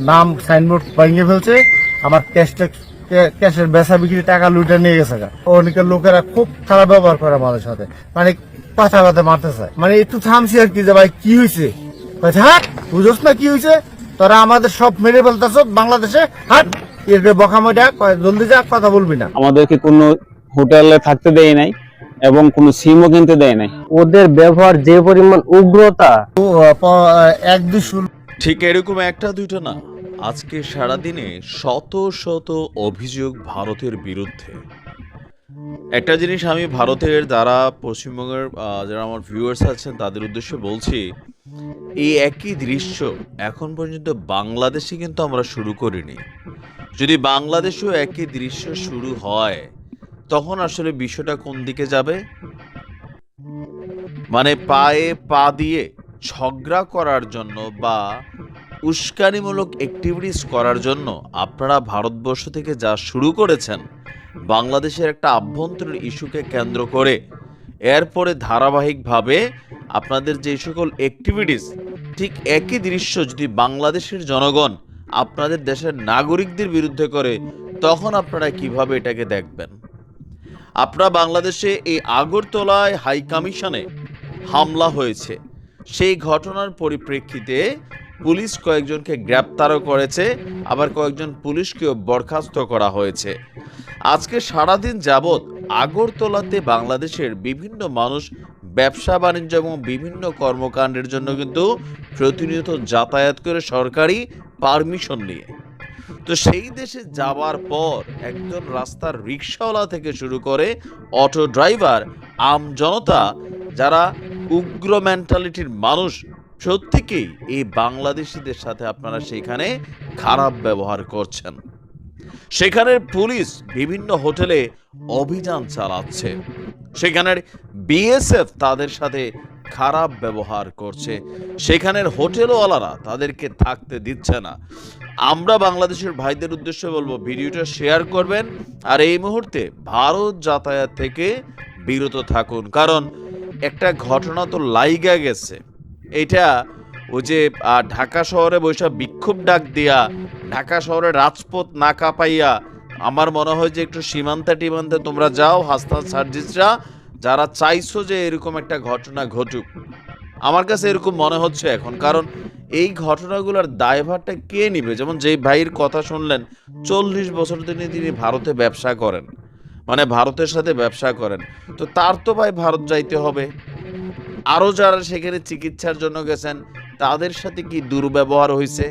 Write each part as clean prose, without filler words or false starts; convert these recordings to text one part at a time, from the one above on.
নাম সাইনবোর্ড ভেঙে ফেলছে, আমার ক্যাশের বেচা বিক্রি টাকা লুটে নিয়ে গেছে। অনেকের লোকেরা খুব খারাপ ব্যবহার করে আমাদের সাথে, মানে কথা কথা মারতে চায়। মানে একটু থামছি আর কি, যে ভাই কি হয়েছে, হ্যাঁ বুঝোস না কি হয়েছে, তোরা আমাদের সব মেরে ফেলতেছ বাংলাদেশে, হাট এর বকামটা জলদি যা, কথা বলবি না। আমাদেরকে কোনো হোটেলে থাকতে দেয় নাই এবং কোনো সিমও কিনতে দেয় নাই। ওদের ব্যবহার যে পরিমাণ উগ্রতা, এক দুই শুরু। ঠিক এরকম একটা দুইটা না, আজকে সারাদিনে শত শত অভিযোগ ভারতের বিরুদ্ধে। একটা জিনিস আমি ভারতের যারা পশ্চিমবঙ্গের যারা আমার ভিউয়ার্স আছেন তাদের উদ্দেশ্যে বলছি, এই একই দৃশ্য এখন পর্যন্ত বাংলাদেশে কিন্তু আমরা শুরু করিনি। যদি বাংলাদেশেও একই দৃশ্য শুরু হয় তখন আসলে বিষয়টা কোন দিকে যাবে? মানে পায়ে পা দিয়ে ঝগড়া করার জন্য বা উস্কানিমূলক অ্যাক্টিভিটিস করার জন্য আপনারা ভারতবর্ষ থেকে যা শুরু করেছেন বাংলাদেশের একটা আভ্যন্তরীণ ইস্যুকে কেন্দ্র করে, এরপরে ধারাবাহিকভাবে আপনাদের যে সকল অ্যাক্টিভিটিস, ঠিক একই দৃশ্য যদি বাংলাদেশের জনগণ আপনাদের দেশের নাগরিকদের বিরুদ্ধে করে, তখন আপনারা কিভাবে এটাকে দেখবেন? আপনারা বাংলাদেশে এই আগরতলায় হাই কমিশনে হামলা হয়েছে, সেই ঘটনার পরিপ্রেক্ষিতে পুলিশ কয়েকজনকে গ্রেপ্তারও করেছে, আবার কয়েকজন পুলিশকেও বরখাস্ত করা হয়েছে। আজকে সারাদিন যাবৎ আগরতলাতে বাংলাদেশের বিভিন্ন মানুষ ব্যবসা বাণিজ্য এবং বিভিন্ন কর্মকাণ্ডের জন্য কিন্তু প্রতিনিয়ত যাতায়াত করে সরকারি পারমিশন নিয়ে। তো সেই দেশে যাওয়ার পর একজন রাস্তার রিক্সাওয়ালা থেকে শুরু করে অটো ড্রাইভার, আম জনতা, যারা উগ্র মেন্টালিটির মানুষ, প্রত্যেকেই এই বাংলাদেশিদের সাথে আপনারা সেখানে খারাপ ব্যবহার করছেন। সেখানের পুলিশ বিভিন্ন হোটেলে অভিযান চালাচ্ছে, সেখানের বিএসএফ তাদের সাথে খারাপ ব্যবহার করছে, সেখানের হোটেলওয়ালারা তাদেরকে থাকতে দিচ্ছে না। আমরা বাংলাদেশের ভাইদের উদ্দেশ্যে বলবো, ভিডিওটা শেয়ার করবেন আর এই মুহূর্তে ভারত যাতায়াত থেকে বিরত থাকুন, কারণ একটা ঘটনা তো লাইগা গেছে। এটা ওই যে ঢাকা শহরে বৈশা বিক্ষোভ ডাক দিয়া ঢাকা শহরে রাজপথ না কাঁপাইয়া, আমার মনে হয় যে একটু সীমান্তে টিমান্তে তোমরা যাও, হাসনাত সার্জিসরা যারা চাইছো যে এরকম একটা ঘটনা ঘটুক, আমার কাছে এরকম মনে হচ্ছে এখন। কারণ এই ঘটনাগুলোর দায়ভারটা কে নিবে? যেমন যেই ভাইয়ের কথা শুনলেন, 40 বছর তিনি ভারতে ব্যবসা করেন, মানে ভারতের সাথে ব্যবসা করেন, তো তার তো ভাই ভারত যাইতে হবে। আরও যারা সেখানে চিকিৎসার জন্য গেছেন তাদের সাথে কি দুর্ব্যবহার হয়েছে,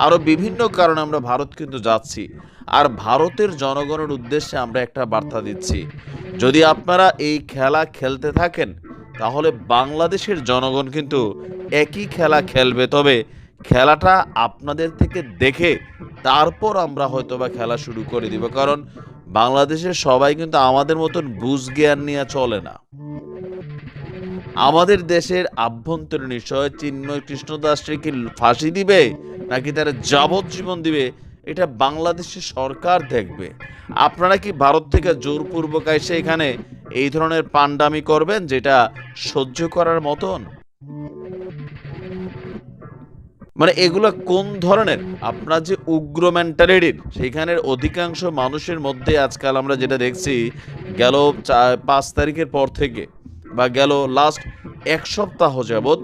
আরও বিভিন্ন কারণে আমরা ভারত কিন্তু যাচ্ছি। আর ভারতের জনগণের উদ্দেশ্যে আমরা একটা বার্তা দিচ্ছি, যদি আপনারা এই খেলা খেলতে থাকেন তাহলে বাংলাদেশের জনগণ কিন্তু একই খেলা খেলবে, তবে খেলাটা আপনাদের থেকে দেখে তারপর আমরা হয়তোবা খেলা শুরু করে দিব। কারণ বাংলাদেশের সবাই কিন্তু আমাদের মতন বুঝ জ্ঞান নিয়ে চলে না। আমাদের দেশের আভ্যন্তরীণ বিষয় চিন্ময় কৃষ্ণদাসকে কি ফাঁসি দিবে নাকি তারা যাবজ্জীবন দিবে, এটা বাংলাদেশের সরকার দেখবে। আপনারা কি ভারত থেকে জোরপূর্বক এসে এখানে এই ধরনের পান্ডামি করবেন যেটা সহ্য করার মতন? মানে এগুলো কোন ধরনের? আপনার যে উগ্র মেন্টালিটির, সেখানের অধিকাংশ মানুষের মধ্যে আজকাল আমরা যেটা দেখছি, গেল 5 তারিখের পর থেকে বা গেল লাস্ট 1 সপ্তাহ যাবৎ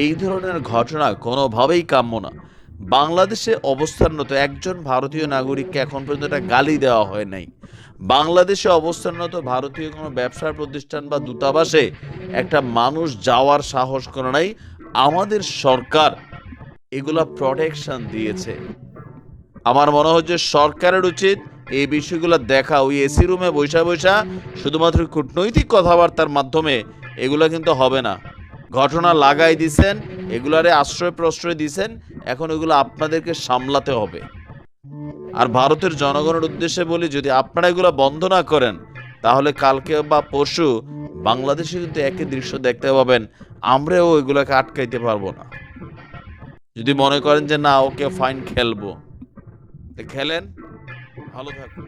এই ধরনের ঘটনা কোনোভাবেই কাম্য না। বাংলাদেশে অবস্থানরত একজন ভারতীয় নাগরিককে এখন পর্যন্ত একটা গালি দেওয়া হয় নাই। বাংলাদেশে অবস্থানরত ভারতীয় কোনো ব্যবসার প্রতিষ্ঠান বা দূতাবাসে একটা মানুষ যাওয়ার সাহস করে নাই। আমাদের সরকার এগুলা প্রোটেকশন দিয়েছে। আমার মনে হয় যে সরকারের উচিত এই বিষয়গুলো দেখা। ওই এসি রুমে বৈশা বৈশা শুধুমাত্র কূটনৈতিক কথাবার্তার মাধ্যমে এগুলো কিন্তু হবে না। ঘটনা লাগাই দিছেন, এগুলারে আশ্রয় প্রশ্রয় দিছেন, এখন এগুলো আপনাদেরকে সামলাতে হবে। আর ভারতের জনগণের উদ্দেশ্যে বলি, যদি আপনারা এগুলো বন্ধ না করেন তাহলে কালকে বা পরশু বাংলাদেশে কিন্তু একই দৃশ্য দেখতে পাবেন, আমরাও এগুলোকে আটকাইতে পারবো না। যদি মনে করেন যে না ওকে ফাইন খেলবো, খেলেন, ভালো থাকুন।